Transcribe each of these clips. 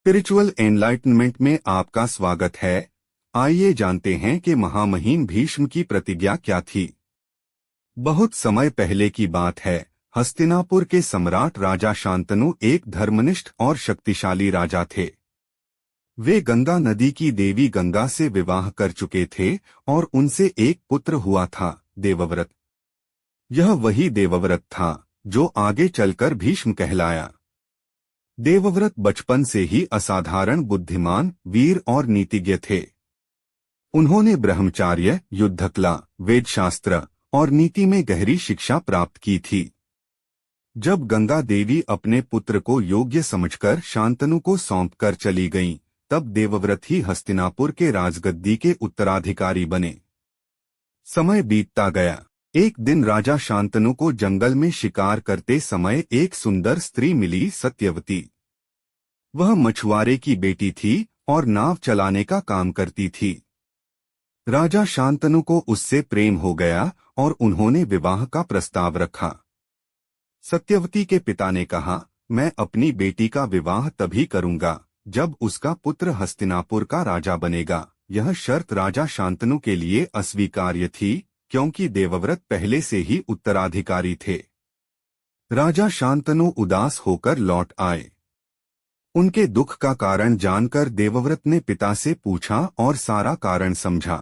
Spiritual enlightenment में आपका स्वागत है। आइए जानते हैं कि महामहिम भीष्म की प्रतिज्ञा क्या थी। बहुत समय पहले की बात है। हस्तिनापुर के सम्राट राजा शांतनु एक धर्मनिष्ठ और शक्तिशाली राजा थे। वे गंगा नदी की देवी गंगा से विवाह कर चुके थे और उनसे एक पुत्र हुआ था, देवव्रत। यह वही देवव्रत था जो आगे चलकर भीष्म कहलाया। देवव्रत बचपन से ही असाधारण बुद्धिमान, वीर और नीतिज्ञ थे। उन्होंने ब्रह्मचार्य, युद्धकला, वेदशास्त्र और नीति में गहरी शिक्षा प्राप्त की थी। जब गंगा देवी अपने पुत्र को योग्य समझकर शांतनु को सौंपकर चली गईं, तब देवव्रत ही हस्तिनापुर के राजगद्दी के उत्तराधिकारी बने। समय बीतता गया। एक दिन राजा शांतनु को जंगल में शिकार करते समय एक सुंदर स्त्री मिली, सत्यवती। वह मछुआरे की बेटी थी और नाव चलाने का काम करती थी। राजा शांतनु को उससे प्रेम हो गया और उन्होंने विवाह का प्रस्ताव रखा। सत्यवती के पिता ने कहा, मैं अपनी बेटी का विवाह तभी करूंगा जब उसका पुत्र हस्तिनापुर का राजा बनेगा। यह शर्त राजा शांतनु के लिए अस्वीकार्य थी, क्योंकि देवव्रत पहले से ही उत्तराधिकारी थे। राजा शांतनु उदास होकर लौट आए। उनके दुख का कारण जानकर देवव्रत ने पिता से पूछा और सारा कारण समझा।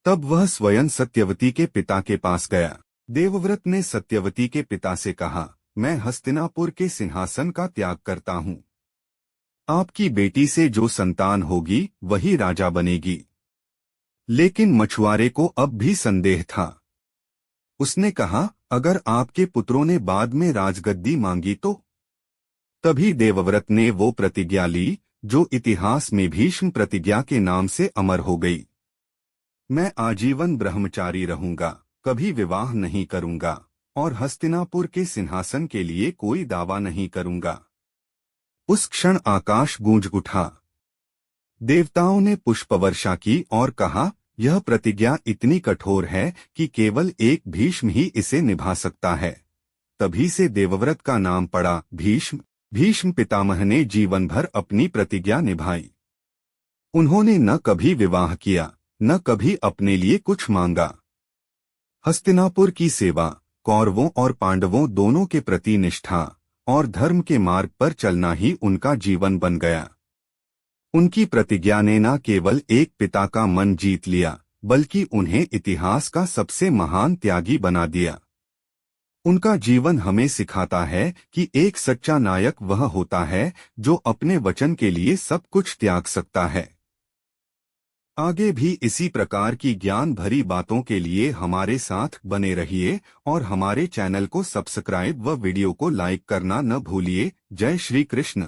तब वह स्वयं सत्यवती के पिता के पास गया। देवव्रत ने सत्यवती के पिता से कहा, मैं हस्तिनापुर के सिंहासन का त्याग करता हूँ। आपकी बेटी से जो संतान होगी वही राजा बनेगी। लेकिन मछुआरे को अब भी संदेह था। उसने कहा, अगर आपके पुत्रों ने बाद में राजगद्दी मांगी तो? तभी देवव्रत ने वो प्रतिज्ञा ली जो इतिहास में भीष्म प्रतिज्ञा के नाम से अमर हो गई। मैं आजीवन ब्रह्मचारी रहूंगा, कभी विवाह नहीं करूंगा और हस्तिनापुर के सिंहासन के लिए कोई दावा नहीं करूंगा। उस क्षण आकाश गूंज उठा। देवताओं ने पुष्पवर्षा की और कहा, यह प्रतिज्ञा इतनी कठोर है कि केवल एक भीष्म ही इसे निभा सकता है। तभी से देवव्रत का नाम पड़ा भीष्म। भीष्म पितामह ने जीवन भर अपनी प्रतिज्ञा निभाई। उन्होंने न कभी विवाह किया, न कभी अपने लिए कुछ मांगा। हस्तिनापुर की सेवा, कौरवों और पांडवों दोनों के प्रति निष्ठा और धर्म के मार्ग पर चलना ही उनका जीवन बन गया। उनकी प्रतिज्ञा ने न केवल एक पिता का मन जीत लिया, बल्कि उन्हें इतिहास का सबसे महान त्यागी बना दिया। उनका जीवन हमें सिखाता है कि एक सच्चा नायक वह होता है जो अपने वचन के लिए सब कुछ त्याग सकता है। आगे भी इसी प्रकार की ज्ञान भरी बातों के लिए हमारे साथ बने रहिए और हमारे चैनल को सब्सक्राइब व वीडियो को लाइक करना न भूलिए। जय श्री कृष्ण।